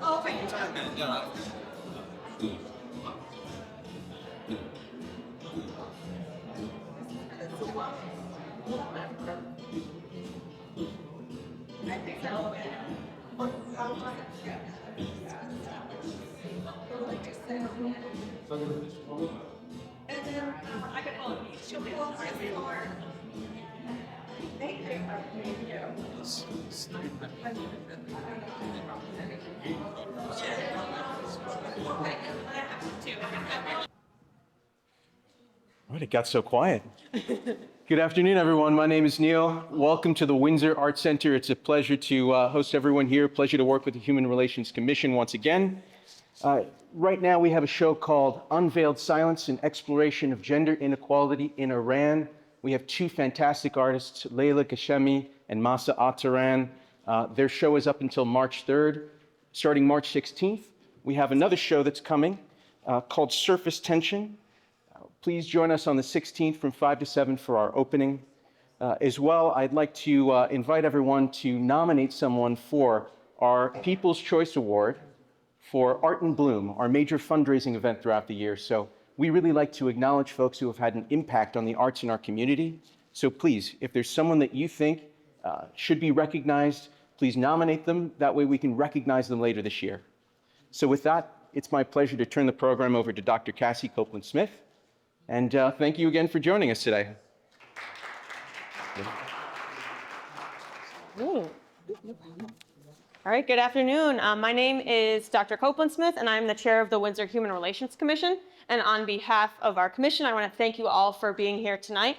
Oh, thank you. I think so. And then I could hold she'll be able to or thank you. All right, it got so quiet. Good afternoon, everyone. My name is Neil. Welcome to the Windsor Art Center. It's a pleasure to host everyone here. Pleasure to work with the Human Relations Commission once again. Right now, we have a show called Unveiled Silence, an exploration of gender inequality in Iran. We have two fantastic artists, Leila Kashemi and Masa Ataran. Their show is up until March 3rd. Starting March 16th, we have another show that's coming called Surface Tension. Please join us on the 16th from 5 to 7 for our opening. As well, I'd like to invite everyone to nominate someone for our People's Choice Award for Art in Bloom, our major fundraising event throughout the year. So we really like to acknowledge folks who have had an impact on the arts in our community. So please, if there's someone that you think should be recognized, please nominate them. That way we can recognize them later this year. So with that, it's my pleasure to turn the program over to Dr. Cassie Copeland-Smith. And thank you again for joining us today. Ooh. All right, good afternoon. My name is Dr. Copeland-Smith, and I'm the chair of the Windsor Human Relations Commission. And on behalf of our commission, I want to thank you all for being here tonight.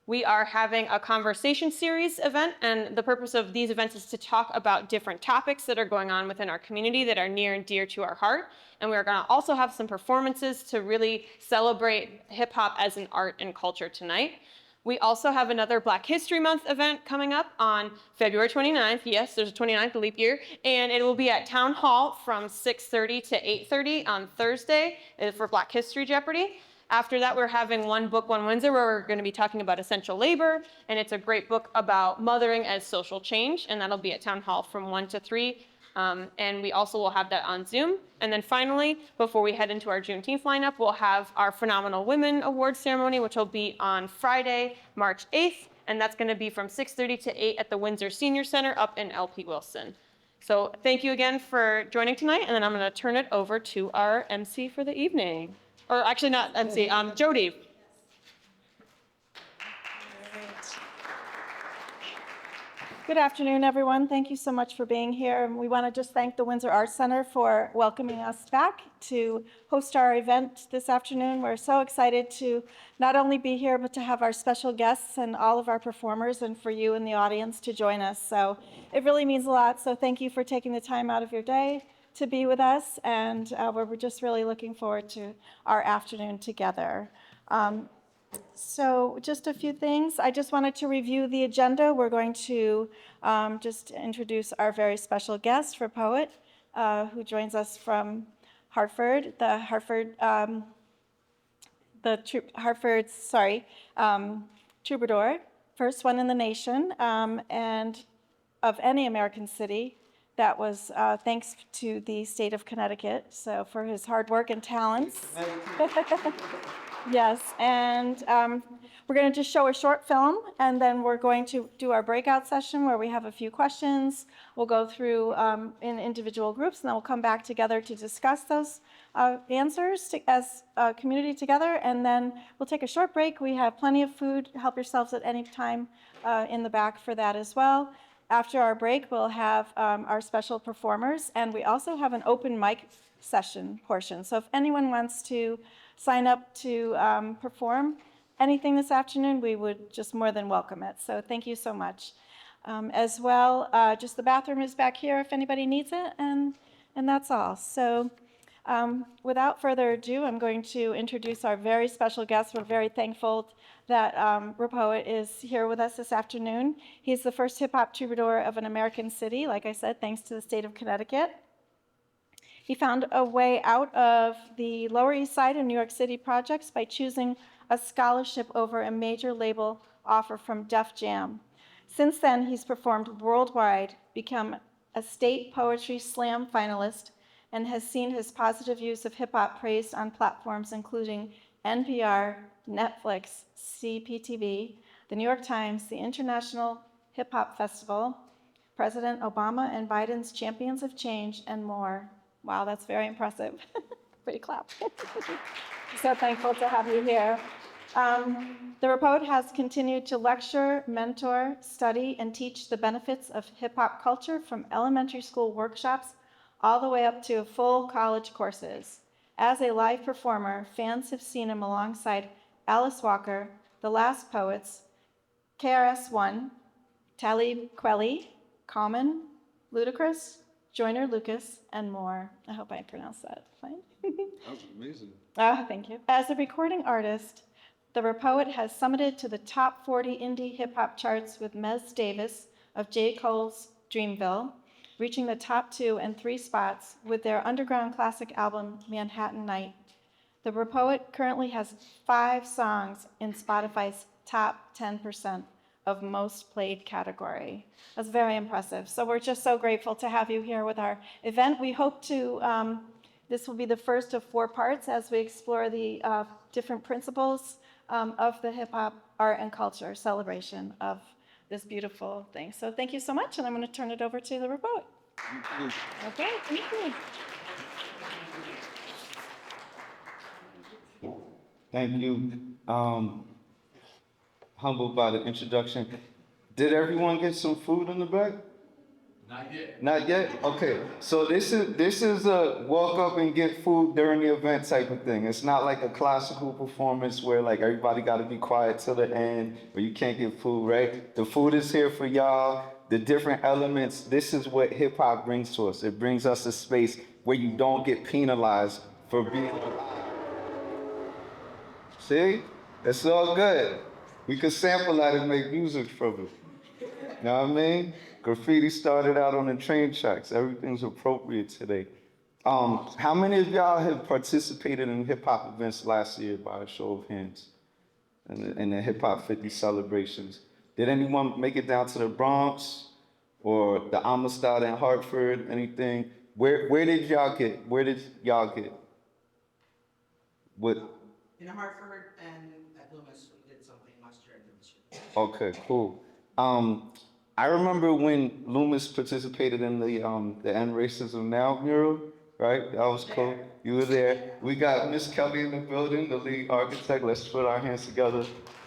We are having a conversation series event, and the purpose of these events is to talk about different topics that are going on within our community that are near and dear to our heart. And we're going to also have some performances to really celebrate hip hop as an art and culture tonight. We also have another Black History Month event coming up on February 29th. Yes, there's a 29th, a leap year. And it will be at Town Hall from 6:30 to 8:30 on Thursday for Black History Jeopardy. After that, we're having One Book, One Windsor, where we're going to be talking about essential labor. And it's a great book about mothering as social change. And that'll be at Town Hall from 1 to 3. And we also will have that on Zoom. And then finally, before we head into our Juneteenth lineup, we'll have our Phenomenal Women Awards ceremony, which will be on Friday, March 8th. And that's going to be from 6:30 to 8 at the Windsor Senior Center up in LP Wilson. So thank you again for joining tonight. And then I'm going to turn it over to our MC for the evening. Or actually not MC, Jody. Good afternoon, everyone. Thank you so much for being here. And we want to just thank the Windsor Arts Center for welcoming us back to host our event this afternoon. We're so excited to not only be here, but to have our special guests and all of our performers and for you in the audience to join us. So it really means a lot. So thank you for taking the time out of your day to be with us. And we're just really looking forward to our afternoon together. So just a few things. I just wanted to review the agenda. We're going to just introduce our very special guest, RapOet, who joins us from Hartford, Troubadour, first one in the nation, and of any American city. That was thanks to the state of Connecticut, so for his hard work and talents. Yes, and we're going to just show a short film, and then we're going to do our breakout session where we have a few questions. We'll go through in individual groups, and then we'll come back together to discuss those answers as a community together, and then we'll take a short break. We have plenty of food. Help yourselves at any time in the back for that as well. After our break, we'll have our special performers, and we also have an open mic session portion. So if anyone wants to sign up to perform anything this afternoon, we would just more than welcome it. So thank you so much. As well, just the bathroom is back here if anybody needs it, and that's all. So without further ado, I'm going to introduce our very special guest. We're very thankful that RapOet is here with us this afternoon. He's the first hip-hop troubadour of an American city, like I said, thanks to the state of Connecticut. He found a way out of the Lower East Side of New York City projects by choosing a scholarship over a major label offer from Def Jam. Since then, he's performed worldwide, become a state poetry slam finalist, and has seen his positive use of hip hop praised on platforms including NPR, Netflix, CPTV, the New York Times, the International Hip Hop Festival, President Obama and Biden's Champions of Change, and more. Wow, that's very impressive. Pretty clap. So thankful to have you here. The RapOet has continued to lecture, mentor, study, and teach the benefits of hip hop culture from elementary school workshops all the way up to full college courses. As a live performer, fans have seen him alongside Alice Walker, The Last Poets, KRS-One, Talib Kweli, Common, Ludacris, Joyner Lucas, and more. I hope I pronounced that fine. That was amazing. Oh, thank you. As a recording artist, the RapOet has summited to the top 40 indie hip hop charts with Mez Davis of J. Cole's Dreamville, reaching the top 2 and 3 spots with their underground classic album, Manhattan Night. The RapOet currently has 5 songs in Spotify's top 10% of most played category. That's very impressive. So we're just so grateful to have you here with our event. We hope to, this will be the first of 4 parts as we explore the different principles of the hip hop art and culture celebration of this beautiful thing. So thank you so much, and I'm going to turn it over to the RapOet. Okay, thank you. Thank you. Humbled by the introduction. Did everyone get some food in the back? Not yet. Not yet? Okay. So this is a walk up and get food during the event type of thing. It's not like a classical performance where like everybody got to be quiet till the end or you can't get food, right? The food is here for y'all. The different elements. This is what hip hop brings to us. It brings us a space where you don't get penalized for being alive. See? It's all good. We could sample that and make music from it. You know what I mean? Graffiti started out on the train tracks. Everything's appropriate today. How many of y'all have participated in hip hop events last year by a show of hands? In the Hip Hop 50 celebrations. Did anyone make it down to the Bronx or the Amistad in Hartford? Anything? Where did y'all get? Where did y'all get? What? In Hartford and at Loomis, we did something last year and this year. Okay, cool. I remember when Loomis participated in the End Racism Now mural, right? That was cool. You were there. We got Miss Kelly in the building, the lead architect. Let's put our hands together,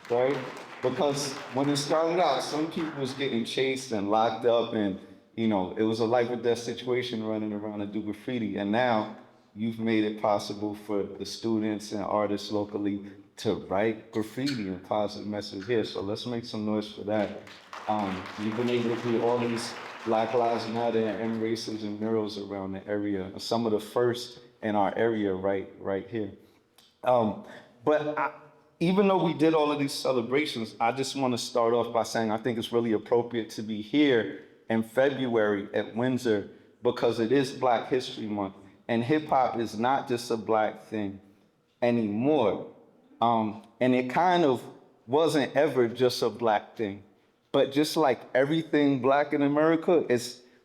right? Because when it started out, some people was getting chased and locked up, and you know, it was a life or death situation running around and do graffiti. And now you've made it possible for the students and artists locally to write graffiti and positive messages here. So let's make some noise for that. You've been able to do all these Black Lives Matter and racism murals around the area. Some of the first in our area right here. Even though we did all of these celebrations, I just want to start off by saying I think it's really appropriate to be here in February at Windsor because it is Black History Month. And hip hop is not just a Black thing anymore. And it kind of wasn't ever just a Black thing. But just like everything Black in America,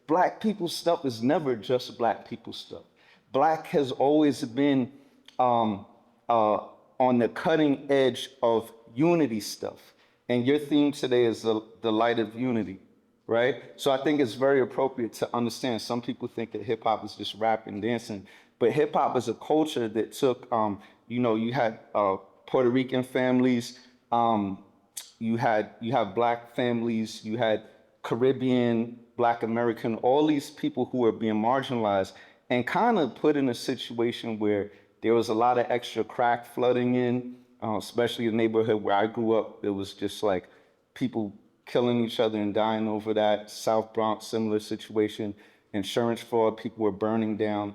Black people's stuff is never just Black people's stuff. Black has always been on the cutting edge of unity stuff. And your theme today is the light of unity, right? So I think it's very appropriate to understand. Some people think that hip hop is just rap and dancing, but hip hop is a culture that took, you had Puerto Rican families, you have Black families, you had Caribbean, Black American, all these people who were being marginalized and kind of put in a situation where there was a lot of extra crack flooding in, especially the neighborhood where I grew up. It was just like people killing each other and dying over that. South Bronx, similar situation. Insurance fraud, people were burning down.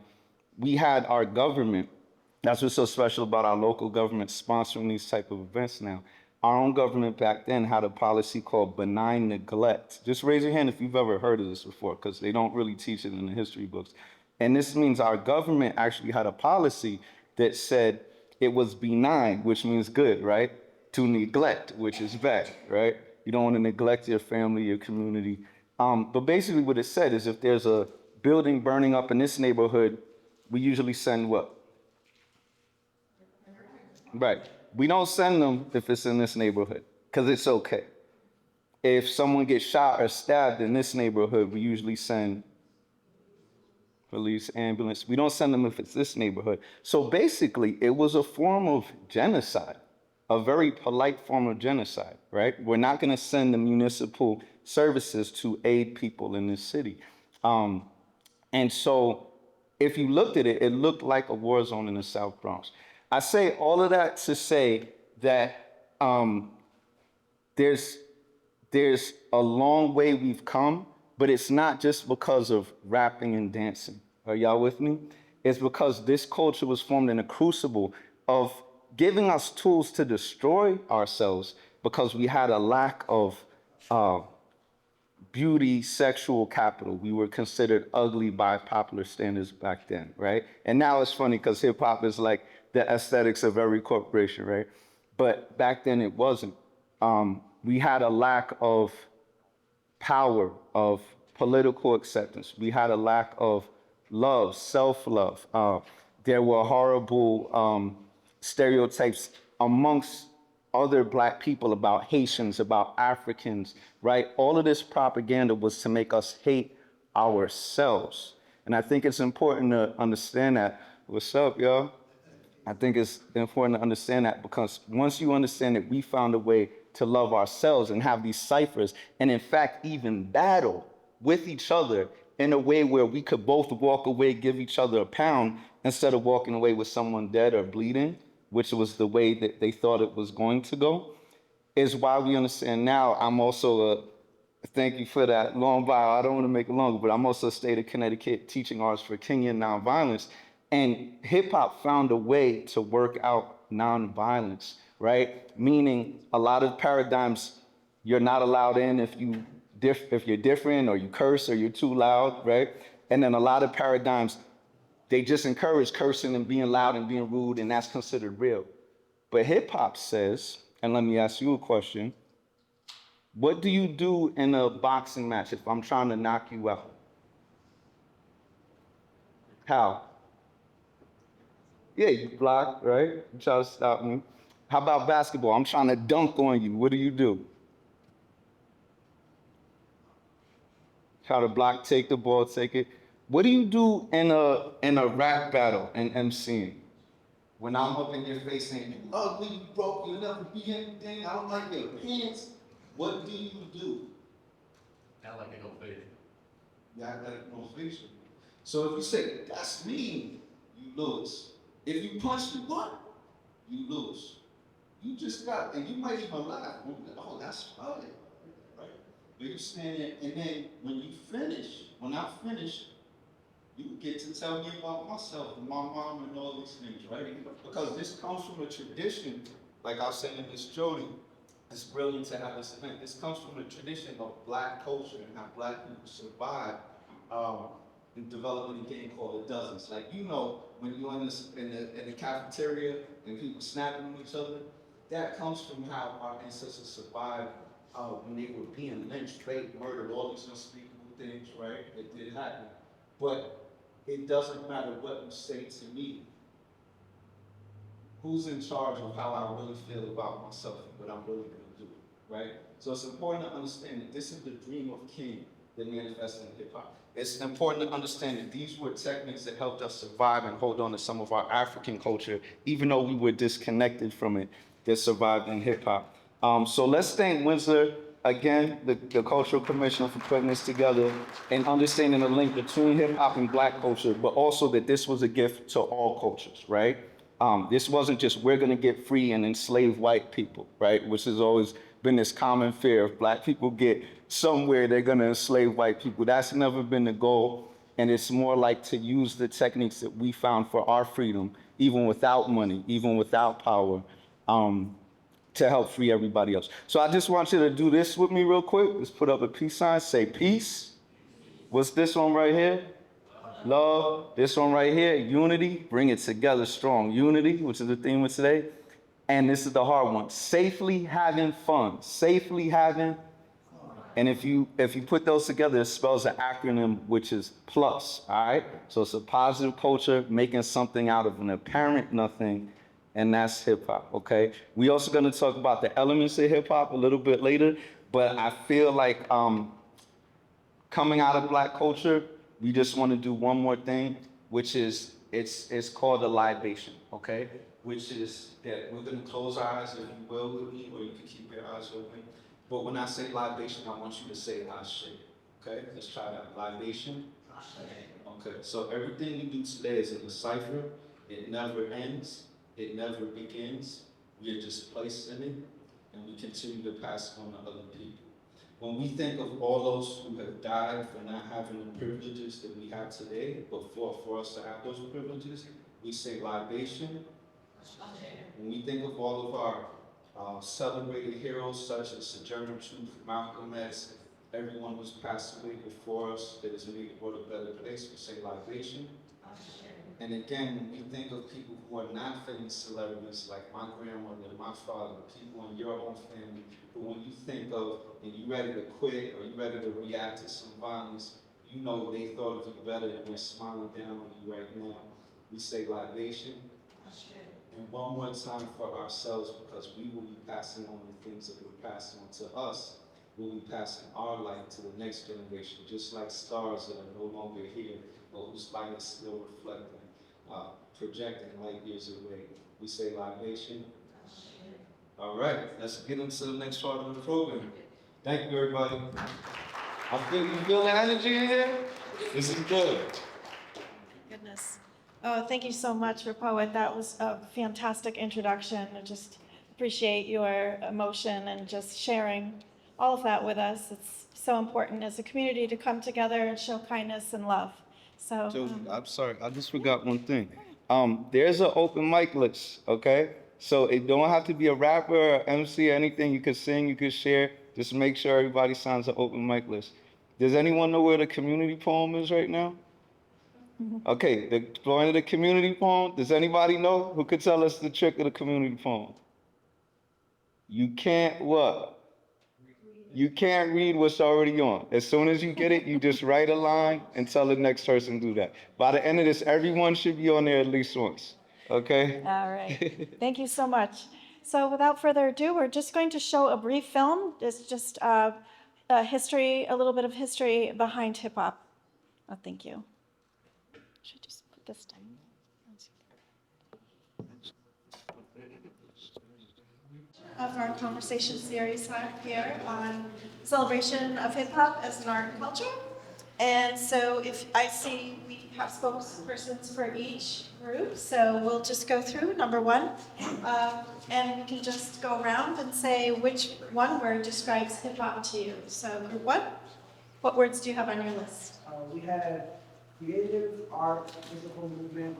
We had our government. That's what's so special about our local government sponsoring these type of events now. Our own government back then had a policy called benign neglect. Just raise your hand if you've ever heard of this before, because they don't really teach it in the history books. And this means our government actually had a policy that said it was benign, which means good, right? To neglect, which is bad, right? You don't want to neglect your family, your community. But basically what it said is if there's a building burning up in this neighborhood, we usually send what? Right. We don't send them if it's in this neighborhood, because it's okay. If someone gets shot or stabbed in this neighborhood, we usually send police, ambulance. We don't send them if it's this neighborhood. So basically, it was a form of genocide, a very polite form of genocide, right? We're not going to send the municipal services to aid people in this city. And so if you looked at it, it looked like a war zone in the South Bronx. I say all of that to say that there's a long way we've come, but it's not just because of rapping and dancing. Are y'all with me? It's because this culture was formed in a crucible of giving us tools to destroy ourselves because we had a lack of beauty, sexual capital. We were considered ugly by popular standards back then, right? And now it's funny because hip hop is like the aesthetics of every corporation, right? But back then it wasn't. We had a lack of power, of political acceptance. We had a lack of love, self-love. There were horrible stereotypes amongst other Black people about Haitians, about Africans, right? All of this propaganda was to make us hate ourselves. And I think it's important to understand that. What's up, y'all? I think it's important to understand that because once you understand that we found a way to love ourselves and have these ciphers, and in fact, even battle with each other in a way where we could both walk away, give each other a pound, instead of walking away with someone dead or bleeding, which was the way that they thought it was going to go, is why we understand now. I'm also thank you for that long bio. I don't want to make it longer, but I'm also a state of Connecticut teaching arts for Kenyan nonviolence. And hip hop found a way to work out nonviolence, right? Meaning a lot of paradigms you're not allowed in if you're different or you curse or you're too loud, right? And then a lot of paradigms, they just encourage cursing and being loud and being rude, and that's considered real. But hip hop says, and let me ask you a question, what do you do in a boxing match if I'm trying to knock you out? How? Yeah, you block, right? You try to stop me. How about basketball? I'm trying to dunk on you. What do? Try to block, take the ball, take it. What do you do in a rap battle in MCing? When I'm up in your face saying, you ugly, you broke, you'll never be anything, I don't like your pants. What do you do? Not like I don't face it. You act like you don't face it. So if you say, that's me, you lose. If you punch me, what? You lose. You just got, and you might even laugh. Oh, that's funny, right? But you stand there, and then when I finish, you get to tell me about myself and my mom and all these things, right? Because this comes from a tradition, like I was saying in Miss Jody, it's brilliant to have this event. This comes from a tradition of Black culture and how Black people survive in developing a game called the Dozens. Like, you know, when you're in the cafeteria and people snapping on each other, that comes from how our ancestors survived when they were being lynched, raped, murdered, all these unspeakable things, right? It did happen. But it doesn't matter what you say to me. Who's in charge of how I really feel about myself and what I'm really going to do, right? So it's important to understand that this is the dream of King that manifests in hip hop. It's important to understand that these were techniques that helped us survive and hold on to some of our African culture, even though we were disconnected from it, that survived in hip hop. So let's thank Windsor, again, the Cultural Commission for putting this together and understanding the link between hip hop and Black culture, but also that this was a gift to all cultures, right? This wasn't just we're gonna get free and enslave white people, right? Which has always been this common fear. If Black people get somewhere, they're gonna enslave white people. That's never been the goal. And it's more like to use the techniques that we found for our freedom, even without money, even without power, to help free everybody else. So I just want you to do this with me real quick. Let's put up a peace sign, say peace. What's this one right here? Love. This one right here, unity. Bring it together strong. Unity, which is the theme of today. And this is the hard one. Safely having fun. Safely having And if you put those together, it spells an acronym which is plus, all right? So it's a positive culture, making something out of an apparent nothing, and that's hip hop, okay? We also gonna talk about the elements of hip hop a little bit later, but I feel like coming out of black culture, we just want to do one more thing, which is it's called a libation, okay? Which is that we're gonna close our eyes, if you will, with me, or you can keep your eyes open. But when I say libation, I want you to say Ashe. Okay? Let's try that. Libation. Okay. So everything we do today is in a cipher. It never ends. It never begins. We are just placed in it, and we continue to pass it on to other people. When we think of all those who have died for not having the privileges that we have today, but for us to have those privileges, we say libation. When we think of all of our celebrated heroes such as Sojourner Truth, Malcolm X, everyone who's passed away before us that has made the world a better place, we say libation. And again, when we think of people who are not famous celebrities like my grandmother and my father, people in your own family, but when you think of and you ready to quit or you ready to react to some violence, you know they thought of you better and they're smiling down on you right now. We say libation. And one more time for ourselves, because we will be passing on the things that we're passing on to us. We'll be passing our light to the next generation, just like stars that are no longer here, but whose light is still reflecting, projecting light years away. We say libation. All right, let's get into the next part of the program. Thank you, everybody. You feel the energy in here? This is good. Goodness. Oh, thank you so much, RapOet. That was a fantastic introduction. I just appreciate your emotion and just sharing all of that with us. It's so important as a community to come together and show kindness and love. So, I'm sorry, I just forgot one thing. There's an open mic list, okay? So it don't have to be a rapper or MC or anything. You could sing, you could share. Just make sure everybody signs an open mic list. Does anyone know where the community poem is right now? Okay, the going to the community poem. Does anybody know? Who could tell us the trick of the community poem? You can't what? You can't read what's already on. As soon as you get it, you just write a line and tell the next person to do that. By the end of this, everyone should be on there at least once. Okay? all right. Thank you so much. So without further ado, we're just going to show a brief film. It's just a little bit of history behind hip hop. Oh, thank you. Should I just put this down? Of our conversation series here on celebration of hip hop as an art and culture. And so if I see we have spokespersons for each group, so we'll just go through number one, and we can just go around and say which one word describes hip hop to you. So group one, what words do you have on your list? We had creative, art, physical movement,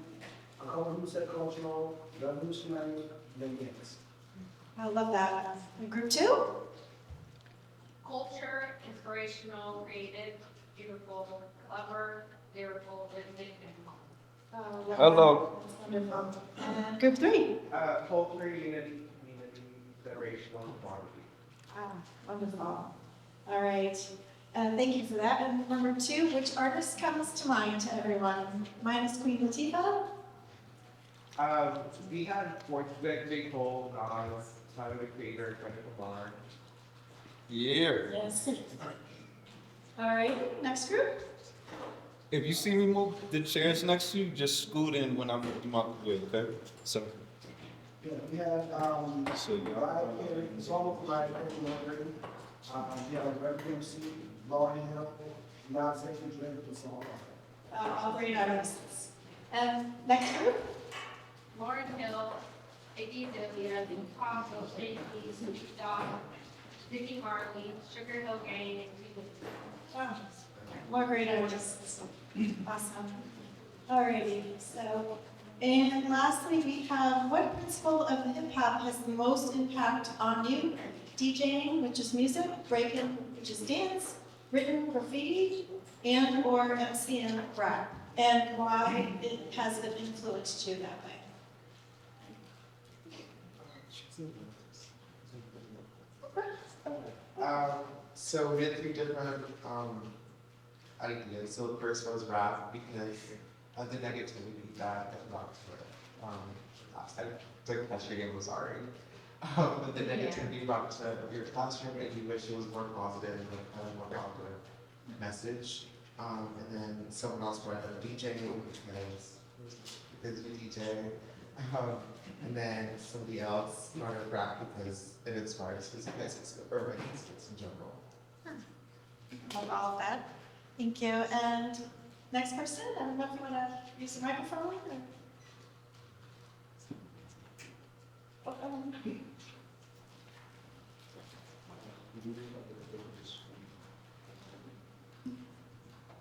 a couple who said cultural, revolutionary, then dance. I love that. And group two? Culture, inspirational, creative, beautiful, clever, lyrical, rhythmic, and Hello. That's wonderful. And group three? Culture, unity, community, federational, barbecue. Ah, wonderful. All right. Thank you for that. And number two, which artist comes to mind to everyone? Mine is Queen Latifah. We had J. Cole, Nas, Tyler the Creator, Kendrick Lamar. Yeah. Yes. All right. Next group. If you see me move the chairs next to you, just scoot in when I move them out the way, okay? So. Yeah, we had So y'all. the song with Mariah Carey. We had Red MC, Lauryn Hill, Nas X, and Drake with the song. All three artists. And next group. Lauren Hill, Iggy Azalea, Pablo, Jay-Z, Snoop Dogg, Vicky Marley, Sugar Hill Gang, and Reba. Wow. More great artists. Awesome. All righty. So, and lastly, we have what principle of hip hop has the most impact on you? DJing, which is music, breaking, which is dance, written graffiti, and or MCing rap, and why it has it influenced you that way. So we had three different ideas. So the first was rap because of the negativity that it brought to it. I took that game was sorry. But the negativity brought to your classroom, and you wish it was more positive and kind of more positive message. And then someone else brought up DJing because you DJ. And then somebody else brought up rap because it inspires physics, urban kids in general. Love all of that. Thank you. And next person, I don't know if you want to use the microphone or.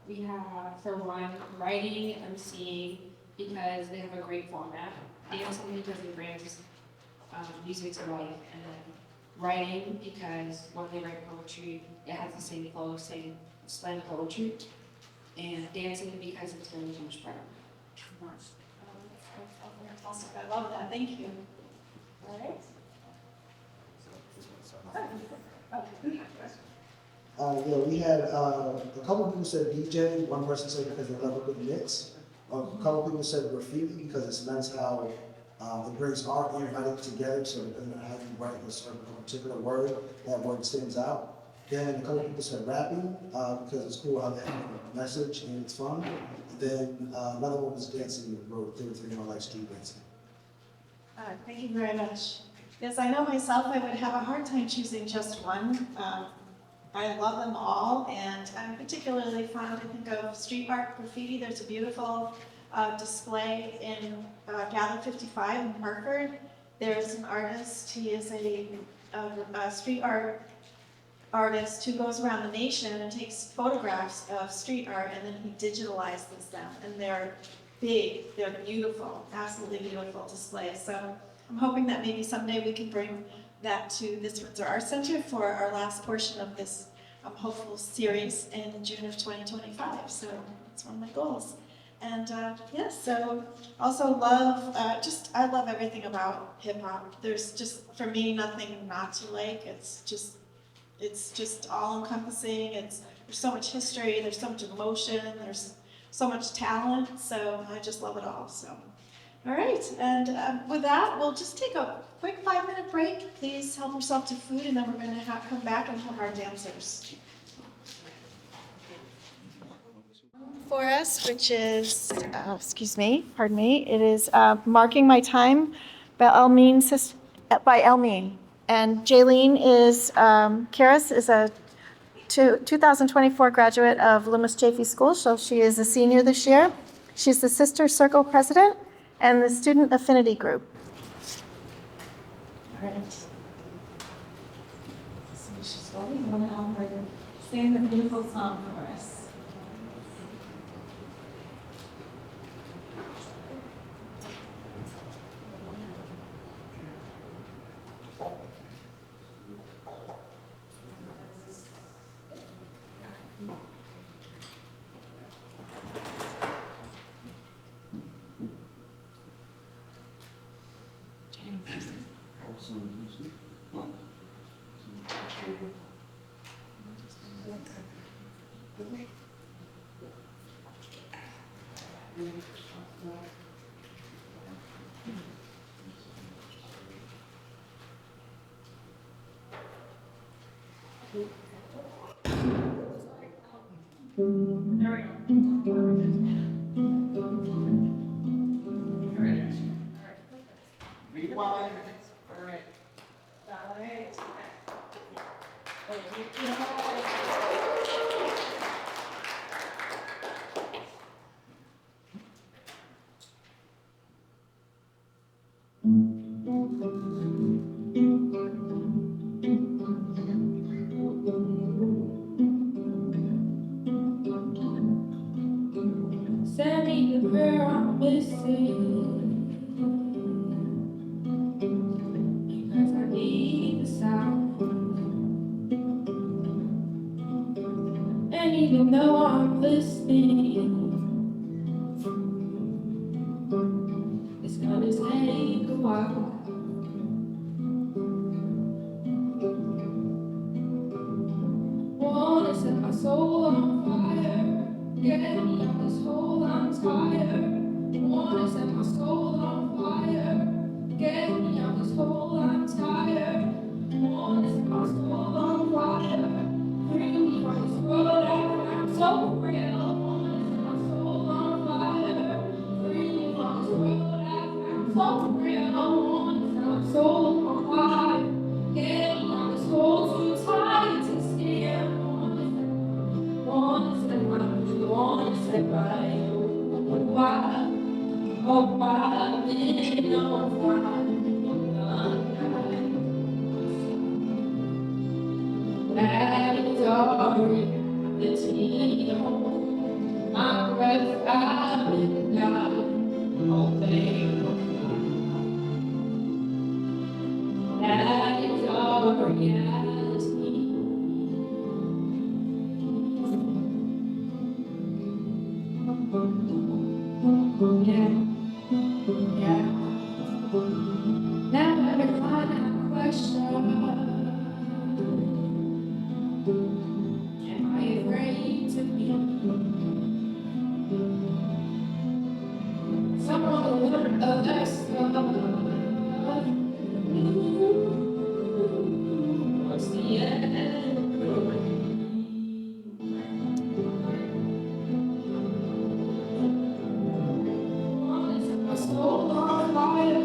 We have, for one, writing, MC, because they have a great format. Dancing because it brings music to life. And then writing because when they write poetry, it has the same flow, same slam poetry. And dancing because it's very much better. Awesome. I love that. Thank you. All right. Yeah, we had a couple people said DJ. One person said because they love a good mix. A couple people said graffiti because it cements how it brings art and writing together. So depending on how you write a particular word, that word stands out. Then a couple people said rapping because it's cool how they have a message and it's fun. Then another one was dancing. They were thinking like street dancing. Thank you very much. Yes, I know myself, I would have a hard time choosing just one. I love them all, and I'm particularly fond, I think, of street art graffiti. There's a beautiful display in Gather 55 in Hartford. There's an artist, he is a street art artist who goes around the nation and takes photographs of street art, and then he digitalizes them, and they're big, they're beautiful, absolutely beautiful displays. So I'm hoping that maybe someday we can bring that to this Windsor Art Center for our last portion of this hopeful series in June of 2025. So that's one of my goals. And yes, so also love, I love everything about hip hop. There's just, for me, nothing not to like. It's just all encompassing. There's so much history, there's so much emotion, there's so much talent. So I just love it all. So. All right, and with that, we'll just take a quick 5-minute break. Please help yourself to food, and then we're going to come back and have our dancers. For us, which is, pardon me, it is Marking My Time by Elmeen. And Jaylene Karis is a 2024 graduate of Loomis Chaffee School, so she is a senior this year. She's the Sister Circle president and the Student Affinity Group. All right. So she's going to help her sing the beautiful song for us. Send me the prayer I'm missing, because I need the sound. And even though I'm listening, it's gonna take a while. soul on fire. Get me out this hole, I'm tired. Wanna set my soul on fire. Get me out this hole, I'm tired. Wanna set my soul on fire. Free me from this world, I'm so real. Wanna set my soul on fire. Free me from this world, I'm so real. Wanna set my soul on fire. Get me out this hole, too tired to stand. Wanna set my why, oh why, been on fire. That is our reality. My breath out and down, oh baby. That is our reality. Yeah, yeah. Now every line I question. Am I afraid to be someone who learned a lesson? What's the end? My soul on fire,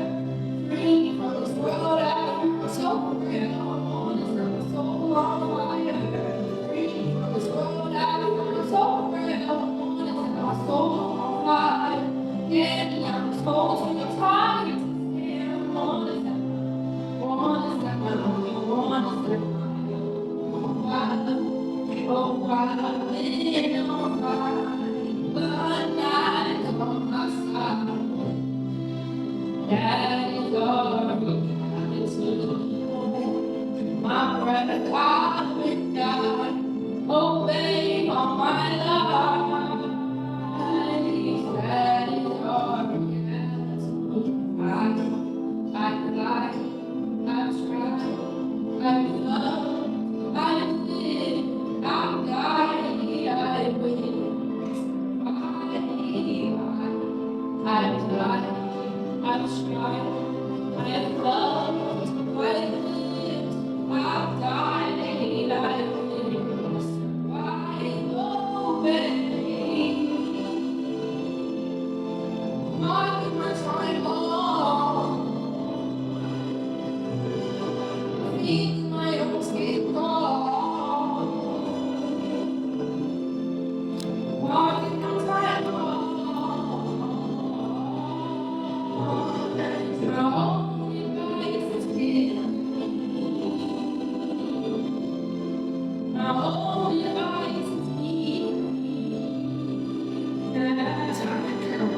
free from this world I'm so real. My soul on fire, free from this world I'm so real. My soul on fire, getting out this hole to the time. Wanna set my oh why I've been on fire, but night on my side. That is all reality. My breath I've been down, obey all my life. That is all reality. I've lied, I've tried, I've loved, I've lived, I've died, I've win. I've tried, I've tried, I've loved, I've lived, I've died, I've win. I've obeyed. I give my time on. Feed my own skin crawl. Walking on time on. Now only life is here. Now only life is here. That's how I come.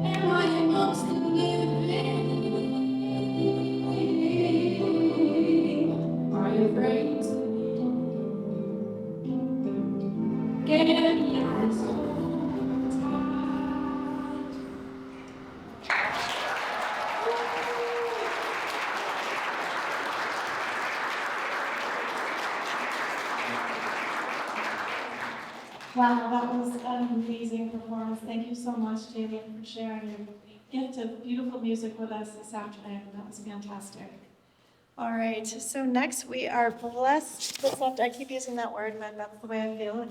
Am I amongst the living? Are you afraid to get me out of this hole? Wow, that was an amazing performance. Thank you so much, Jalen, for sharing your gift of beautiful music with us this afternoon. That was fantastic. All right, so next we are blessed. I keep using that word, but that's the way I feel.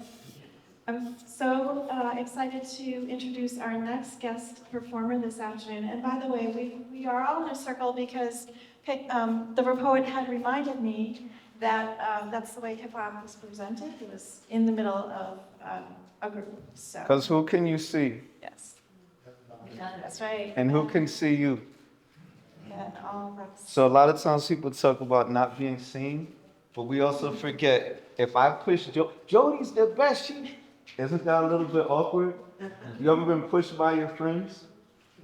I'm so excited to introduce our next guest performer this afternoon. And by the way, we are all in a circle because the RapOet had reminded me that that's the way hip hop was presented. It was in the middle of a group. So. Because who can you see? Yes. That's right. And who can see you? And all that's. So a lot of times people talk about not being seen, but we also forget, if I push Jody's the best, isn't that a little bit awkward? You ever been pushed by your friends?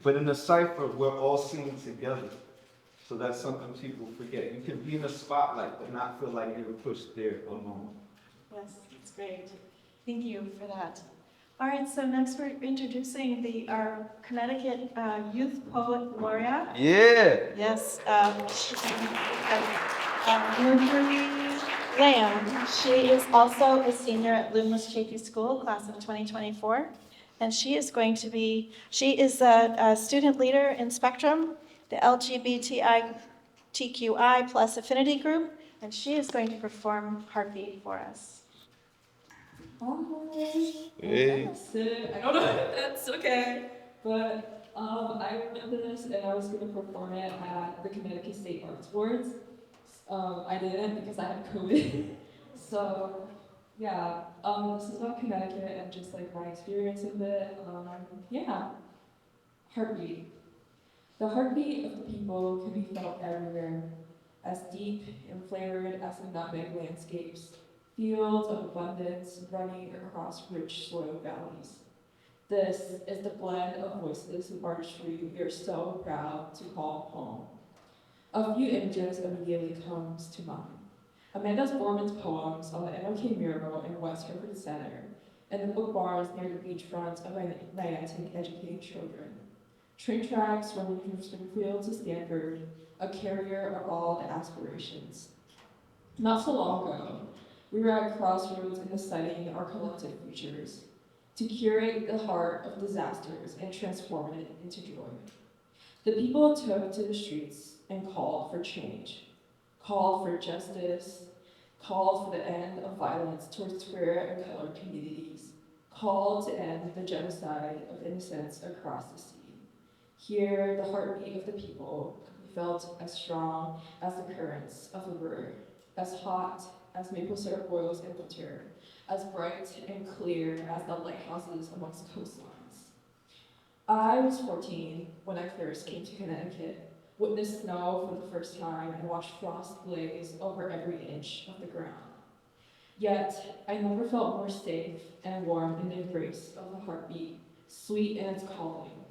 But in the cipher, we're all seen together. So that's something people forget. You can be in the spotlight, but not feel like you're pushed there alone. Yes, that's great. Thank you for that. All right, so next we're introducing our Connecticut Youth Poet Laureate. Yeah. Yes, Marjorie Lamb. She is also a senior at Loomis Chafee School, class of 2024. And she is a student leader in Spectrum, the LGBTQI plus affinity group, and she is going to perform Heartbeat for us. Hey. I don't know if that's okay, but I wrote this and I was going to perform it at the Connecticut State Arts Awards. I didn't because I had COVID. So yeah, this is about Connecticut and just like my experience with it. Yeah, heartbeat. The heartbeat of the people can be felt everywhere, as deep and flavored as the nutmeg landscapes, fields of abundance running across rich soil valleys. This is the blend of voices and artistry we are so proud to call home. A few images immediately comes to mind. Amanda Borman's poems on the NOK mural in West Hartford Center, and the book bars near the beachfront of Niantic educating children. Train tracks running from Springfield to Stanford, a carrier of all the aspirations. Not so long ago, we were at crossroads in deciding our collective futures, to curate the heart of disasters and transform it into joy. The people took to the streets and called for change, called for justice, called for the end of violence towards queer and colored communities, called to end the genocide of innocents across the sea. Here, the heartbeat of the people could be felt as strong as the currents of the river, as hot as maple syrup boils in winter, as bright and clear as the lighthouses amongst coastlines. I was 14 when I first came to Connecticut, witnessed snow for the first time, and watched frost blaze over every inch of the ground. Yet, I never felt more safe and warm in the embrace of the heartbeat, sweet in its calling,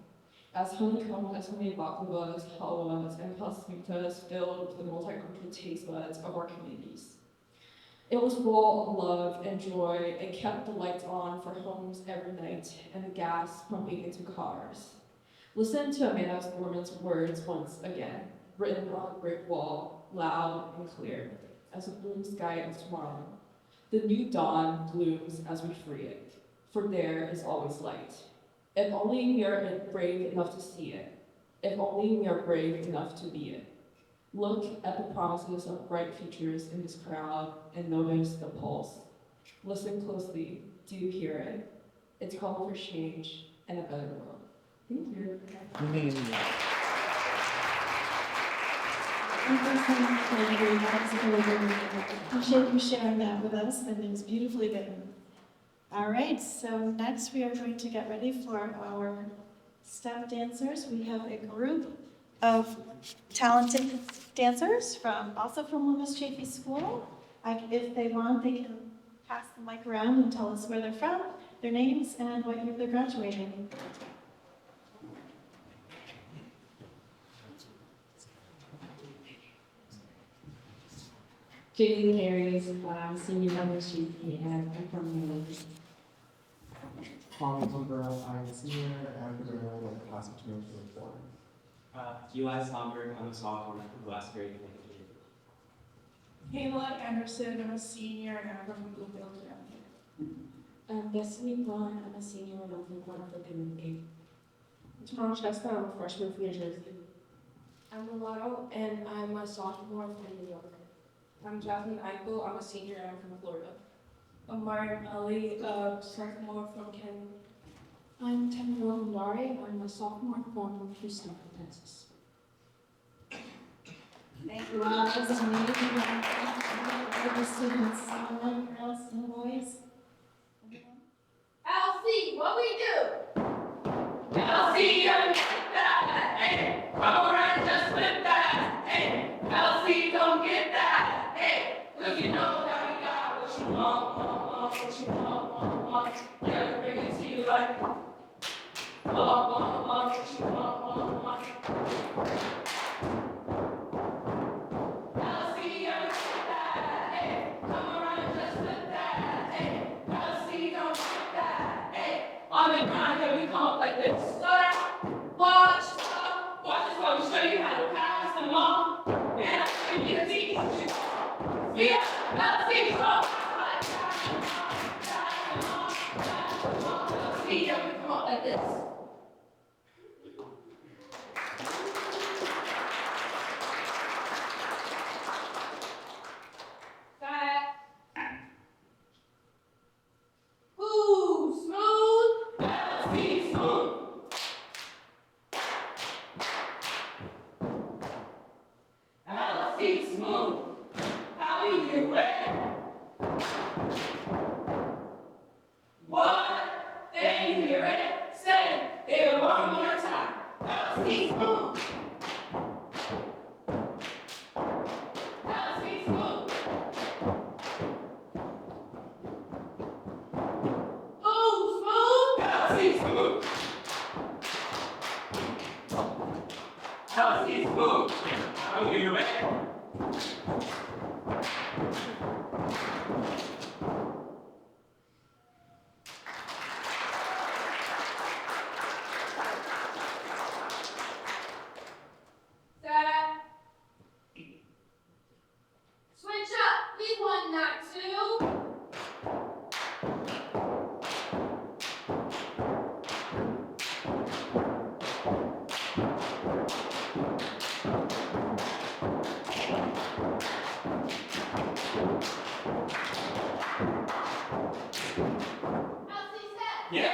as honeycomb as honey baklavas, halwas, and pasmitas filled with the multi-cultural taste buds of our communities. It was full of love and joy. It kept the lights on for homes every night and the gas pumping into cars. Listen to Amanda Borman's words once again, written on a brick wall, loud and clear, as the blue sky of tomorrow. The new dawn blooms as we free it, for there is always light. If only we are brave enough to see it. If only we are brave enough to be it. Look at the promises of bright futures in this crowd and notice the pulse. Listen closely. Do you hear it? It's called for change and a better world. Thank you. Thank you so much, Marjorie. Appreciate you sharing that with us, and it was beautifully written. All right, so next we are going to get ready for our step dancers. We have a group of talented dancers also from Loomis Chafee School. If they want, they can pass the mic around and tell us where they're from, their names, and what year they're graduating. Jaylee Harris, senior Loomis Chafee, and I'm from New York. Paul Girl, I'm a senior and graduating in the class of 2024. Eli Somberg, I'm a sophomore from last grade. Kayla Anderson, I'm a senior and I'm from Bluefield County. I'm Destiny Vaughn, I'm a senior and I'm from Hartford community. Tomorrow Chester, I'm a freshman from New Jersey. I'm Mulatto, and I'm a sophomore from New York. I'm Jasmine Eichel, I'm a senior and I'm from Florida. I'm Mariam Ali, sophomore from Kenya. I'm Tamara Lundari, I'm a sophomore from Houston, Texas. Thank you. Wow, that was amazing. For the students, girls, and boys. LC, what we do? LC, don't get that, hey, come around just with that, hey, LC, don't get that, hey, look, you know that we got what you want, what you want, yeah, bring it to you like, what you want. LC, don't get that, hey, come around just with that, hey, LC, don't get that, hey, VLC, come on, like this. Ooh, smooth. VLC, smooth. VLC, smooth. How do you ready? One thing you ready? Say it one more time. VLC, smooth. VLC, smooth. Ooh, smooth. VLC, smooth. VLC, smooth. How do you ready? Switch up, leave one, not two. Yeah.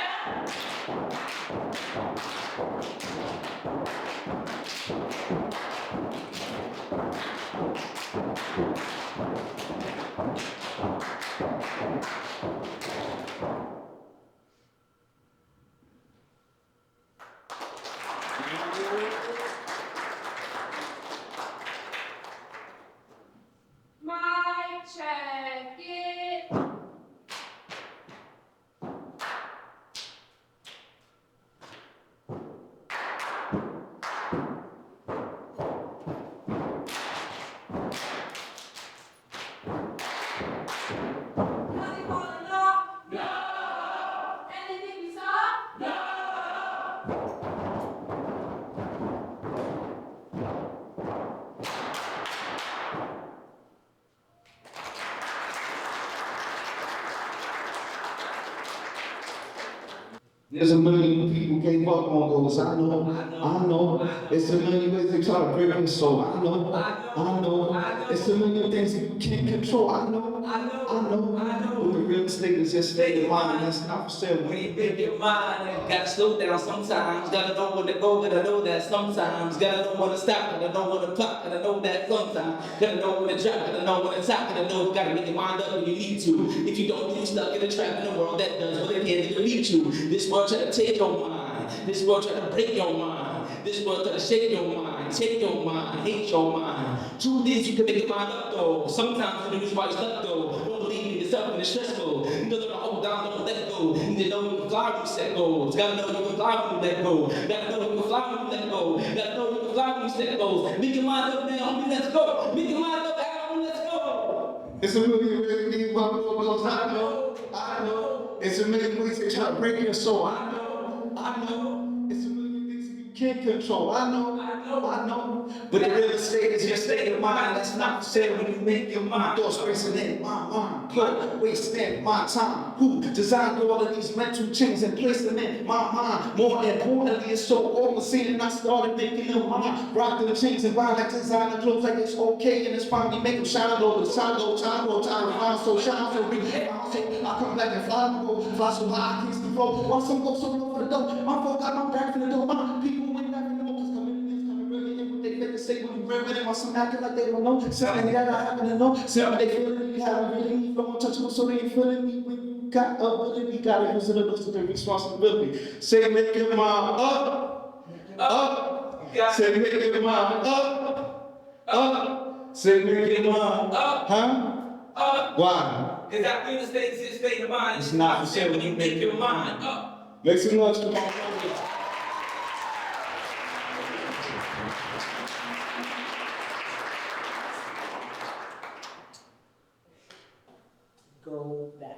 Mic check it. Nothing falling off? No. Anything we saw? No. There's a million people gave up on those. I know. It's a million ways they try to break your soul. I know. It's a million things you can't control. I know. But the real estate is just state of mind. That's not for sale. When you make your mind, gotta slow down sometimes. Gotta know when to go, gotta know that sometimes. Gotta know when to stop, gotta know when to pop, gotta know that sometimes. Gotta know when to drop, gotta know when to top, gotta know you gotta make your mind up when you need to. If you don't, you're stuck in a trap in a world that does what it can to lead you. This world try to take your mind. This world try to break your mind. This world try to shake your mind, take your mind, hate your mind. Truth is, you can make your mind up though. Sometimes you lose why you're stuck though. Don't believe in yourself when it's stressful. You know that I hold down, don't let go. You need to know you can fly when you set goals. Gotta know you can fly when you let go. Gotta know you can fly when you let go. Gotta know you can fly when you set goals. Make your mind up, man, homie, let's go. Make your mind up, Adam, let's go. It's a million ways they gave up on those. I know. It's a million ways they try to break your soul. I know. It's a million things you can't control. I know. But the real estate is your state of mind. That's not for sale when you make your mind. Thoughts racing in my mind. Blood wasting my time. Who designed all of these mental chains and placed them in my mind? More importantly, it's so overseen and I started thinking of mine. Rock the chains and buy like designer clothes like it's okay and it's fine. We make them shine over the time go, time around, so shine so big. I come back and fly so high, I can't sleep low. While some go so low for the dough. My folk got my back for the dough. My people ain't never know what's coming really in what they fake to say when you real with it. While some acting like they don't know. Something that I happen to know. Something they feeling you have really need. Don't untouchable so they ain't feeling me when you got ability. Gotta use it to the responsibility. Say make your mind up. Say make your mind up. Say make your mind up. Huh? Why? Cause that real estate is your state of mind. It's not for sale when you make your mind up. Make some noise for my brother. Go back.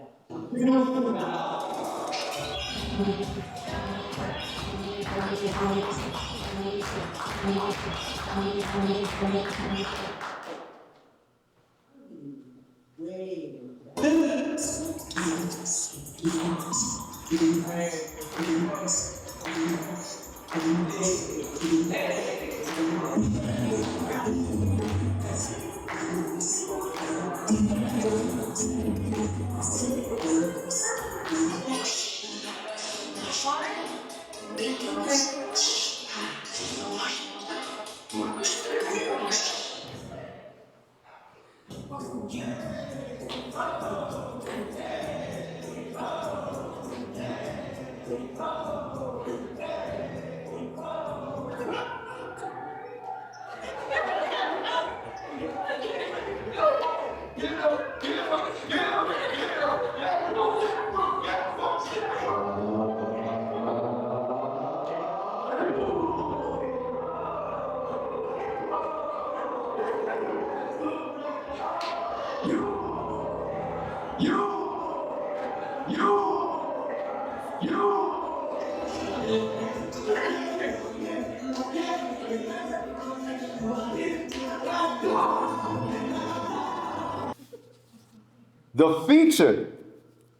The feature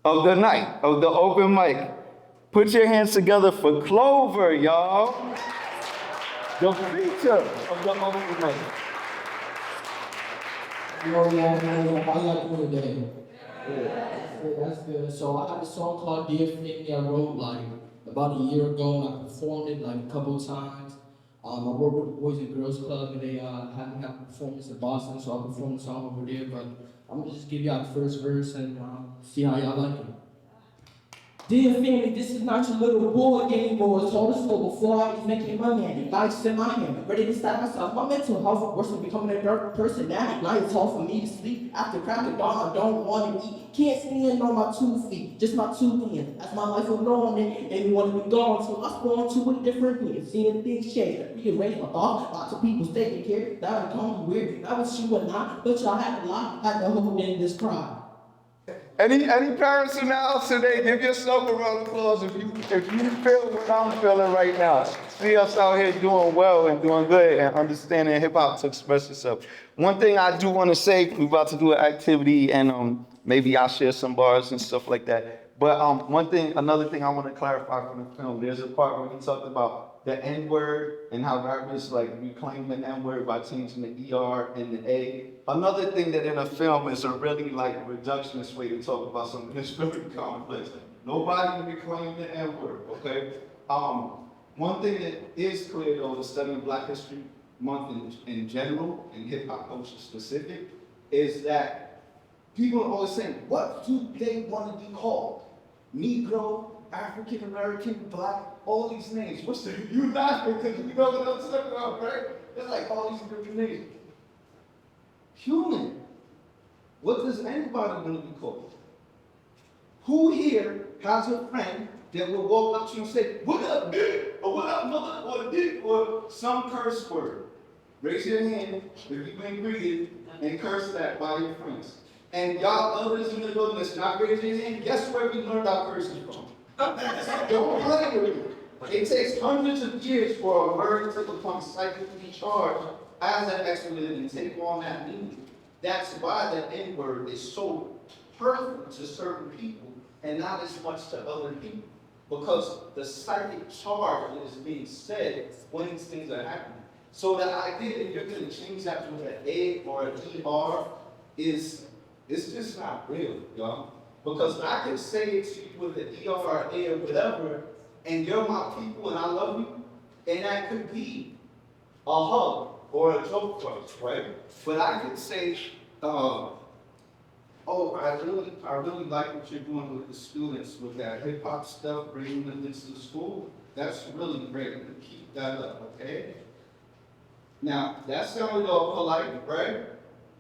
of the night, of the open mic. Put your hands together for Clover, y'all. The feature of the open mic. Yo, how y'all doing today? That's good. So I had a song called Dear Family I wrote like about a year ago, and I performed it like a couple of times. I work with the Boys and Girls Club, and they had me have a performance in Boston, so I performed the song over there. But I'm gonna just give y'all the first verse and see how y'all like it. Dear family, this is not your little board game or a total store before I was making money and lights in my hand. Ready to stop myself. My mental health worse than becoming a dark personality. Night it's hard for me to sleep. After crack of dawn, I don't want to eat. Can't stand on my 2 feet, just my 2 hands. As my life went on, and made me want to be gone. So I spawned to a different hand. Seeing things change, rearrange my thoughts. Lots of people taking care. That would come weird. That was you and I, but y'all had a lot. Had to hold in this pride. Any parents in the house today, give yourself a round of applause if you feel what I'm feeling right now. See us out here doing well and doing good and understanding hip hop to express yourself. One thing I do want to say, we're about to do an activity and maybe I'll share some bars and stuff like that. But another thing I want to clarify from the film, there's a part where we talked about the N-word and how rappers like reclaim the N-word by changing the ER and the A. Another thing that in a film is a really like reductionist way to talk about something that's really complex. Nobody reclaim the N-word, okay? One thing that is clear though, is studying Black History Month in general, and hip hop culture specific, is that people are always saying, what do they want to be called? Negro, African American, Black, all these names. You laughing because you know what I'm talking about, right? It's like all these different names. Human. What does anybody want to be called? Who here has a friend that will walk up to you and say, what up, bitch? Or what up, mother? Or dick? Or some curse word. Raise your hand if you've been greeted and cursed at by your friends. And y'all others in the building that's not raising your hand, guess where we learned our cursing from? Don't play with me. It takes hundreds of years for a word to become psychically charged as an expletive and take on that meaning. That's why the N-word is so hurtful to certain people and not as much to other people. Because the psychic charge that is being said when these things are happening. So the idea that you're going to change that to an A or an ER it's just not real, y'all. Because I can say it to you with an ER or A or whatever, and you're my people and I love you, and that could be a hug or a joke for us, right? But I could say, oh, I really like what you're doing with the students with that hip hop stuff, bringing them into the school. That's really great. Keep that up, okay? Now, that sounded all polite, right?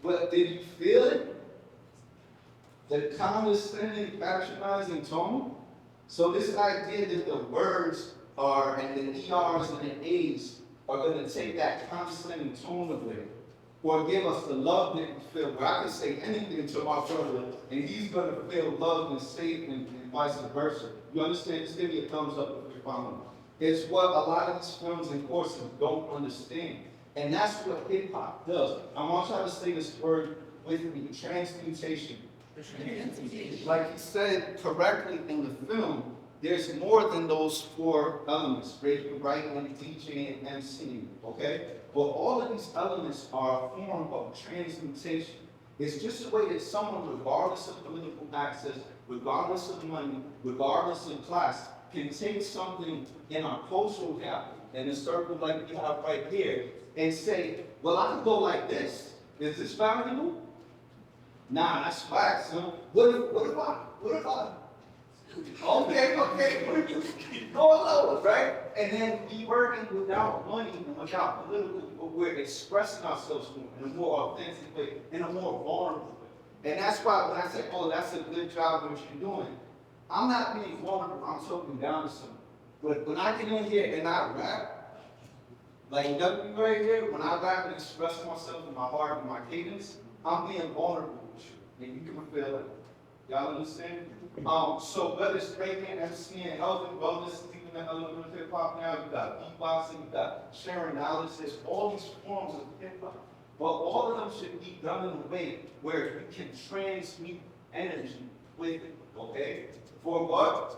But did you feel it? The condescending, patronizing tone? So this idea that the words are, and the ERs and the A's are going to take that condescending tone away, or give us the love that we feel, where I can say anything to my brother, and he's going to feel loved and safe, and vice versa. You understand? Just give me a thumbs up if you're following. It's what a lot of these films and courses don't understand. And that's what hip hop does. I want y'all to say this word with me, transmutation. Like he said correctly in the film, there's more than those four elements: radio, writing, DJing, and MCing, okay? But all of these elements are a form of transmutation. It's just a way that someone, regardless of political access, regardless of money, regardless of class, can take something in our cultural capital, in a circle like we have right here, and say, well, I can go like this. Is this valuable? Nah, that's whack, son. What if I? Okay, going lower, right? And then we working without money and without political, but we're expressing ourselves more in a more authentic way, in a more vulnerable way. And that's why when I say, oh, that's a good job what you're doing, I'm not being vulnerable, I'm talking down to someone. But when I get in here and I rap, like W right here, when I rap and express myself in my heart and my cadence, I'm being vulnerable with you, and you can feel it. Y'all understand? So whether it's breaking, MCing, health and wellness, even the element of hip hop now, you got beatboxing, you got sharing knowledge, there's all these forms of hip hop. But all of them should be done in a way where you can transmute energy with it, okay? For what?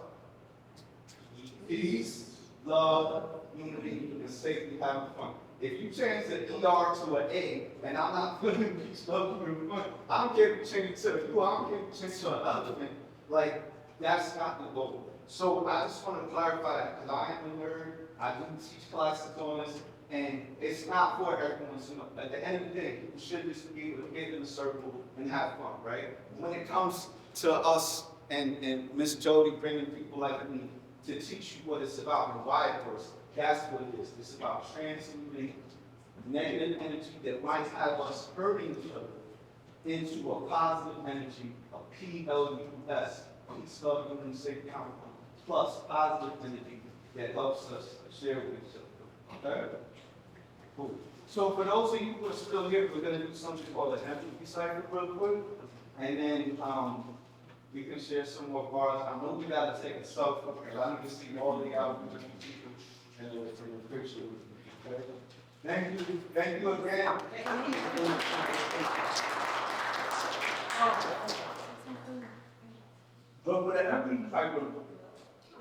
Peace, love, unity, and safety, having fun. If you change the ER to an A, and I'm not feeling peace, love, unity, and fun, I don't care if you change it to you, I don't care if you change it to another thing. Like, that's not the goal. So I just want to clarify that, because I am a nerd, I do teach classes on this, and it's not for everyone. So at the end of the day, people should just be able to get in a circle and have fun, right? When it comes to us and Miss Jody bringing people like me to teach you what it's about and why it works, that's what it is. It's about transmuting negative energy that might have us hurting each other into a positive energy, a PLUS, peace, love, unity, and safety, plus positive energy that helps us share with each other. Okay? Cool. So for those of you who are still here, we're going to do something called an empathy cipher real quick, and then we can share some more bars. I know we got to take a selfie because I need to see all the albums and the picture. Okay? Thank you again. But for the empathy cipher,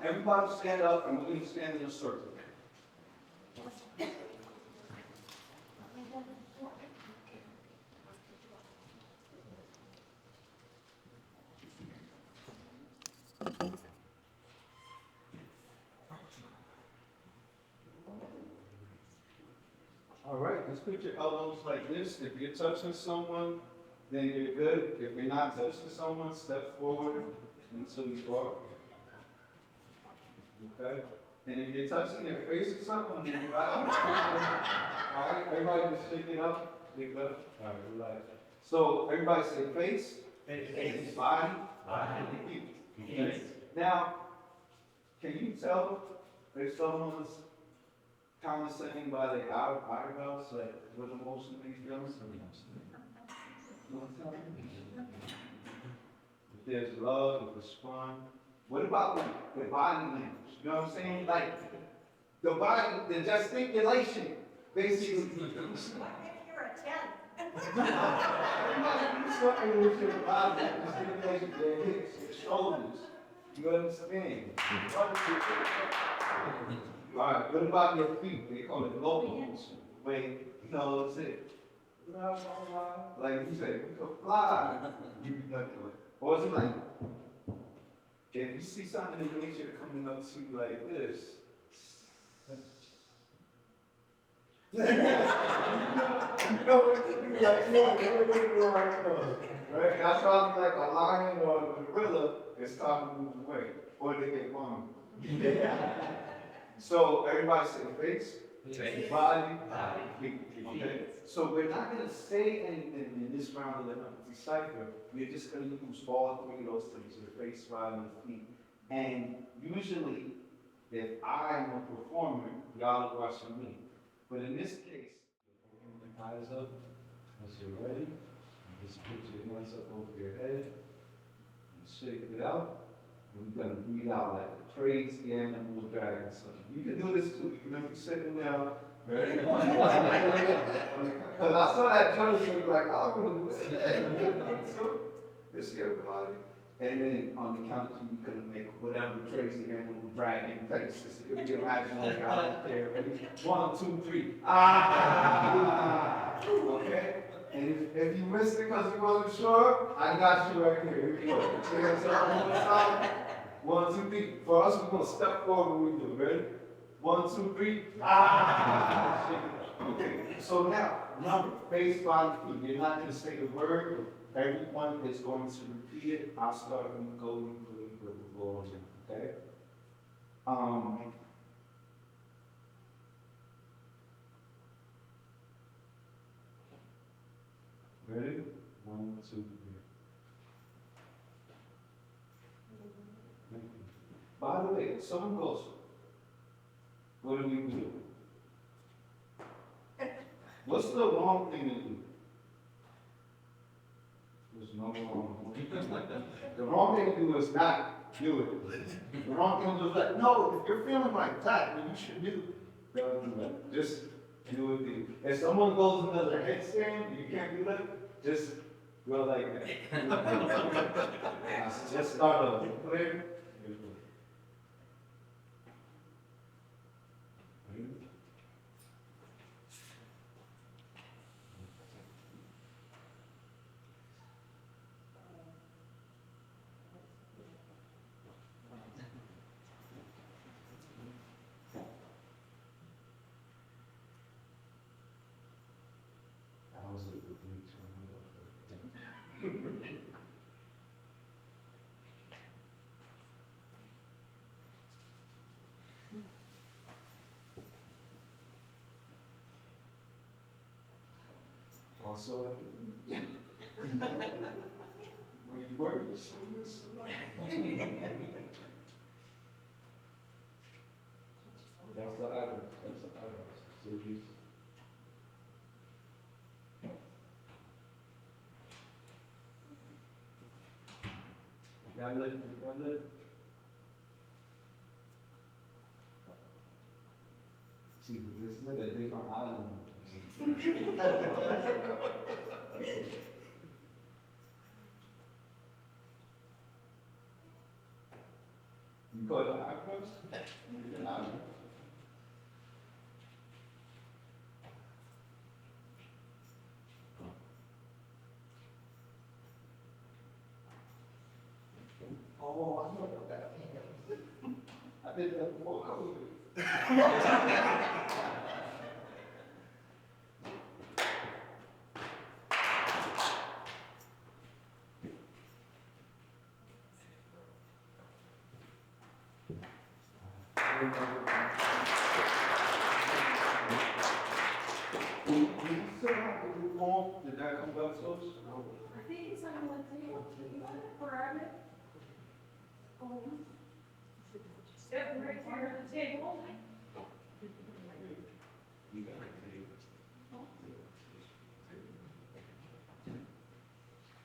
everybody stand up and we're going to stand in a circle. All right, let's put your elbows like this. If you're touching someone, then you're good. If you're not touching someone, step forward until you are. Okay? And if you're touching their face or something, then you're out. All right, everybody just shake it up. Shake it up. All right, relax. So everybody say face, face, body, and feet. Okay? Now, can you tell if someone's condescending by the eyebrows, like what emotion they feel? If there's love, if there's fun. What about the body language? You know what I'm saying? Like the body, the gesticulation, basically. You're a 10. Everybody do something with your body, gesticulation, your hips, your shoulders. You understand? All right, what about your feet? They call it local motion. When, you know, it's it. Like you say, we go fly. You be nothing with it. Or is it like, if you see something in nature coming up to you like this, you know what to do, like, right? That's probably like a lion or a gorilla is time to move away, or they get bombed. So everybody say face, body, feet. Okay? So we're not going to say anything in this round of the empathy cipher. We're just going to use all three of those things: your face, body, and feet. And usually, if I'm a performer, y'all are watching me. But in this case, open the eyes up as you're ready. Just put your hands up over your head and shake it out. We're going to breathe out like a crazy animal dragon. So you can do this too. You remember sitting down. Ready? Because I saw that Johnson was like, oh, This everybody. And then on the count of two, you can make whatever Tracy and little dragon faces. If you imagine like out there. Ready? 1, 2, 3. Ah! Okay? And if you missed it because you wasn't sure, I got you right here. Here we go. So you gonna one time. 1, 2, 3. For us, we're gonna step forward when we do it. Ready? 1, 2, 3. Ah! Okay. So now, remember, face, body, feet. You're not gonna say the word. Everyone is going to repeat it. I'll start from the golden green with the ball, okay? Ready? 1, 2, 3. By the way, if someone goes, what do we do? What's the wrong thing to do? There's no wrong. The wrong thing to do is not do it. The wrong thing to do is like, no, if you're feeling like that, then you should do it. Don't do that. Just do it. If someone goes into their headstand, you can't do that, just go like that. Just start over. Clear? Also, when you work with students, that's the item. That's the item. So you. Got it? Got it? See, this nigga, they are island. You call it eyebrows? Oh, I know about that. I did that before COVID. Did that come back to us? No. I think it's on the table. You want it? Grab it. Oh. Step right here at the table.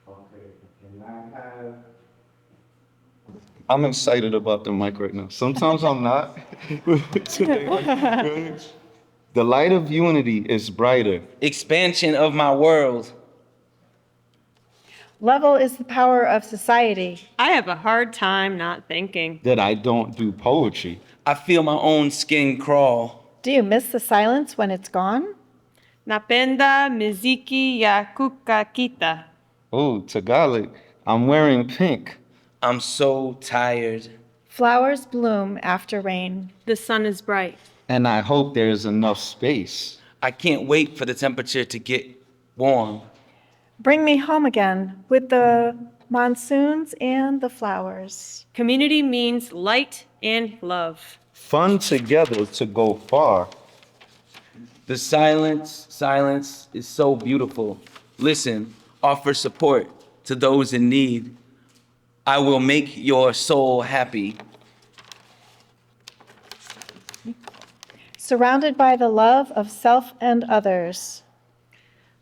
Okay, and I have. I'm excited about the mic right now. Sometimes I'm not. The light of unity is brighter. Expansion of my world. Level is the power of society. I have a hard time not thinking. That I don't do poetry. I feel my own skin crawl. Do you miss the silence when it's gone? Napenda miziki ya kukakita. Oh, Tagalog. I'm wearing pink. I'm so tired. Flowers bloom after rain. The sun is bright. And I hope there's enough space. I can't wait for the temperature to get warm. Bring me home again with the monsoons and the flowers. Community means light and love. Fun together to go far. The silence is so beautiful. Listen, offer support to those in need. I will make your soul happy. Surrounded by the love of self and others.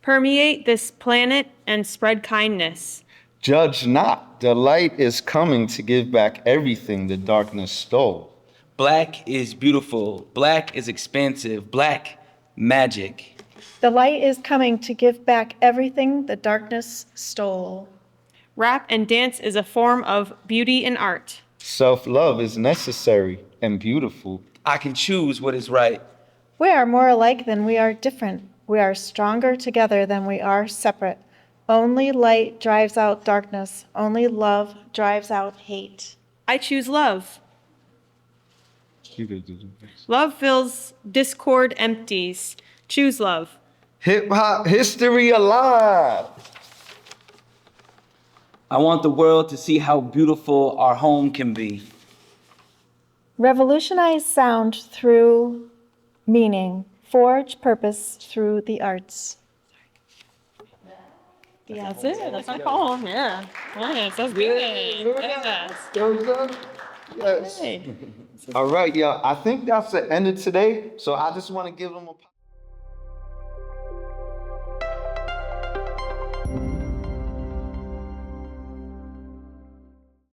Permeate this planet and spread kindness. Judge not. The light is coming to give back everything the darkness stole. Black is beautiful. Black is expansive. Black magic. The light is coming to give back everything the darkness stole. Rap and dance is a form of beauty and art. Self-love is necessary and beautiful. I can choose what is right. We are more alike than we are different. We are stronger together than we are separate. Only light drives out darkness. Only love drives out hate. I choose love. Love fills, discord empties. Choose love. Hip hop history alive. I want the world to see how beautiful our home can be. Revolutionize sound through meaning. Forge purpose through the arts. Yeah, that's it. That's my call. Yeah. Nice. That's good. Yes. Yes. All right, y'all. I think that's the end of today. So I just want to give them a